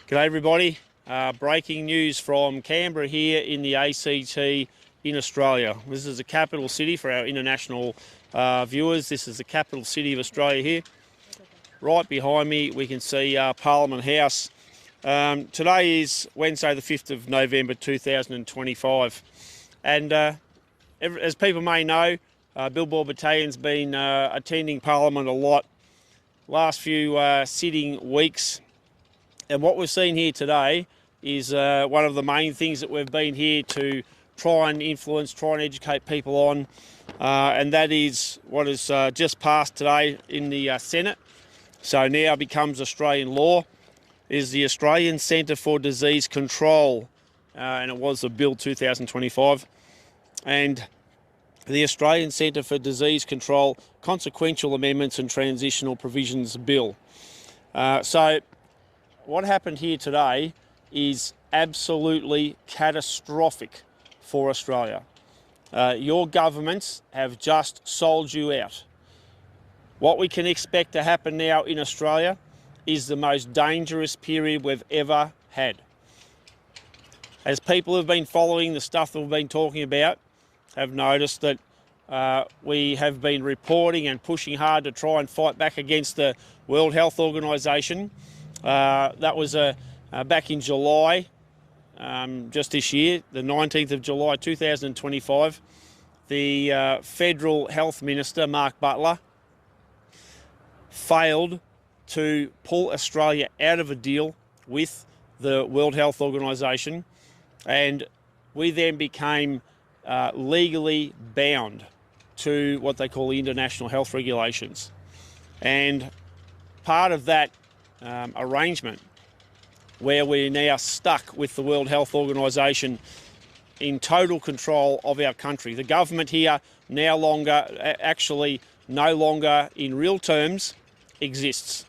G'day everybody. Breaking news from Canberra here in the ACT in Australia. This is the capital city for our international viewers. This is the capital city of Australia here. Right behind me we can see Parliament House. Today is Wednesday the 5th of November 2025 and as people may know, Billboard Battalion's been attending Parliament a lot last few sitting weeks. And what we've seen here today is one of the main things that we've been here to try and influence, try and educate people on, and that is what has just passed today in the Senate. So now becomes Australian law, is the Australian Centre for Disease Control, and it was the Bill 2025. And the Australian Centre for Disease Control Consequential Amendments and Transitional Provisions Bill. So what happened here today is absolutely catastrophic for Australia. Your governments have just sold you out. What we can expect to happen now in Australia is the most dangerous period we've ever had. As people who've been following the stuff that we've been talking about have noticed that we have been reporting and pushing hard to try and fight back against the World Health Organization. That was back in July, just this year, the 19th of July 2025. The Federal Health Minister, Mark Butler, failed to pull Australia out of a deal with the World Health Organization, and we then became legally bound to what they call the international health regulations. And part of that arrangement, where we're now stuck with the World Health Organization in total control of our country. The government here no longer in real terms exists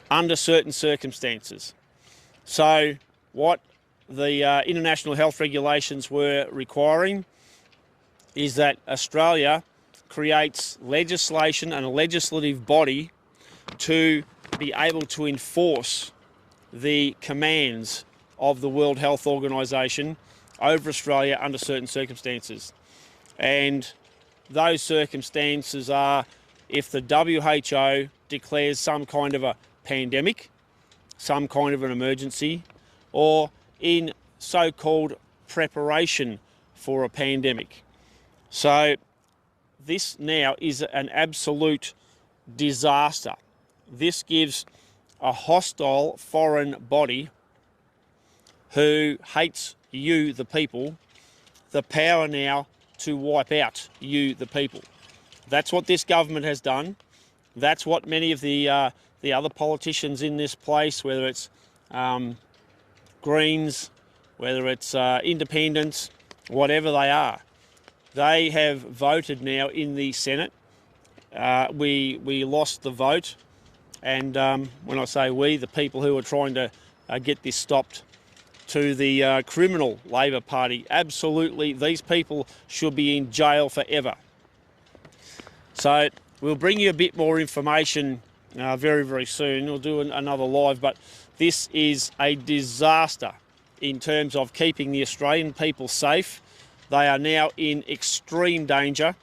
under certain circumstances. So what the international health regulations were requiring is that Australia creates legislation and a legislative body to be able to enforce the commands of the World Health Organization over Australia under certain circumstances. And those circumstances are if the WHO declares some kind of a pandemic, some kind of an emergency, or in so-called preparation for a pandemic. So this now is an absolute disaster. This gives a hostile foreign body who hates you, the people, the power now to wipe out you, the people. That's what this government has done. That's what many of the other politicians in this place, whether it's Greens, whether it's independents, whatever they are, they have voted now in the Senate. We lost the vote. And when I say we, the people who are trying to get this stopped, to the criminal Labor Party. Absolutely, these people should be in jail forever. So we'll bring you a bit more information very, very soon. We'll do another live, but this is a disaster in terms of keeping the Australian people safe. They are now in extreme danger,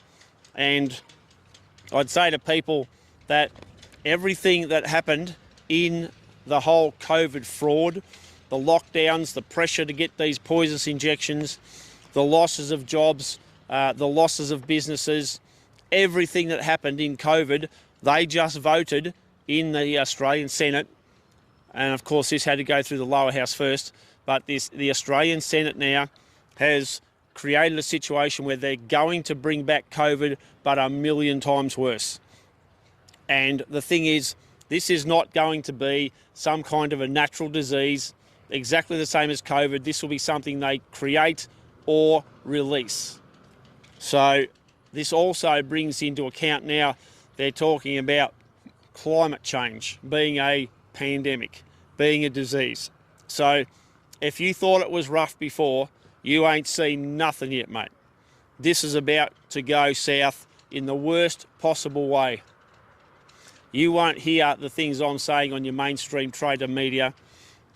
and I'd say to people that everything that happened in the whole COVID fraud, the lockdowns, the pressure to get these poisonous injections, the losses of jobs, the losses of businesses, everything that happened in COVID, they just voted in the Australian Senate. And of course this had to go through the lower house first, but the Australian Senate now has created a situation where they're going to bring back COVID, but 1,000,000 times worse. And the thing is, this is not going to be some kind of a natural disease, exactly the same as COVID. This will be something they create or release. So this also brings into account now, they're talking about climate change being a pandemic, being a disease. So if you thought it was rough before, you ain't seen nothing yet, mate. This is about to go south in the worst possible way. You won't hear the things I'm saying on your mainstream trader media.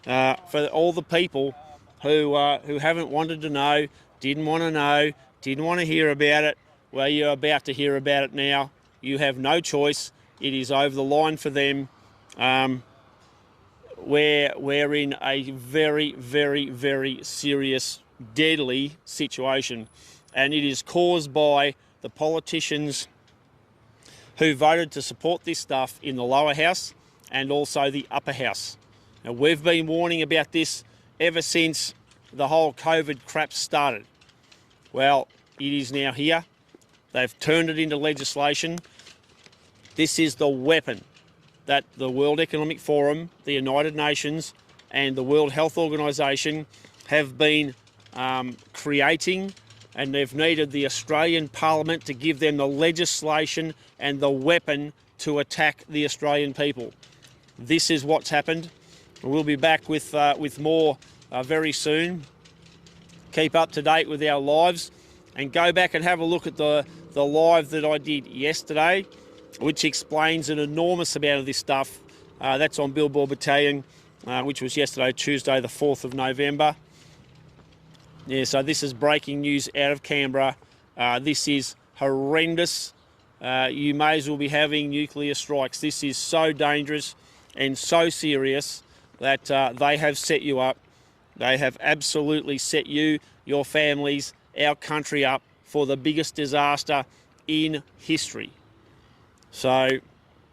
for all the people who haven't wanted to know, didn't want to know, didn't want to hear about it. Well, you're about to hear about it now. You have no choice. It is over the line for them. We're in a very, very, very serious, deadly situation, and it is caused by the politicians who voted to support this stuff in the lower house and also the upper house. Now, we've been warning about this ever since the whole COVID crap started. Well, it is now here. They've turned it into legislation. This is the weapon that the World Economic Forum, the United Nations, and the World Health Organization have been creating, and they've needed the Australian Parliament to give them the legislation and the weapon to attack the Australian people. This is what's happened. We'll be back with more very soon. Keep up to date with our lives, and go back and have a look at the live that I did yesterday, which explains an enormous amount of this stuff. That's on Billboard Battalion, which was yesterday, Tuesday, the 4th of November. Yeah, so this is breaking news out of Canberra. This is horrendous. You may as well be having nuclear strikes. This is so dangerous and so serious that they have set you up. They have absolutely set you, your families, our country up for the biggest disaster in history. So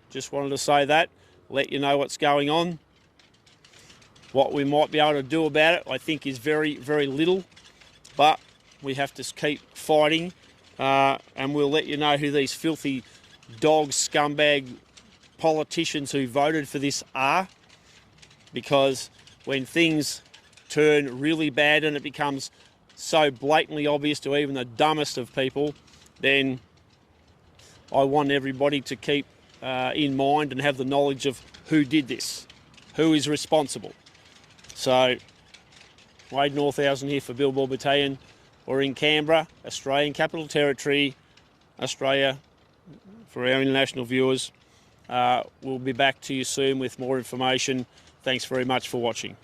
just wanted to say that, let you know what's going on. What we might be able to do about it, I think, is very, very little, but we have to keep fighting, and we'll let you know who these filthy dog scumbag politicians who voted for this are, because when things turn really bad and it becomes so blatantly obvious to even the dumbest of people, then I want everybody to keep in mind and have the knowledge of who did this, who is responsible. So, Wade Northhausen here for Billboard Battalion. We're in Canberra, Australian Capital Territory, Australia, for our international viewers. We'll be back to you soon with more information. Thanks very much for watching.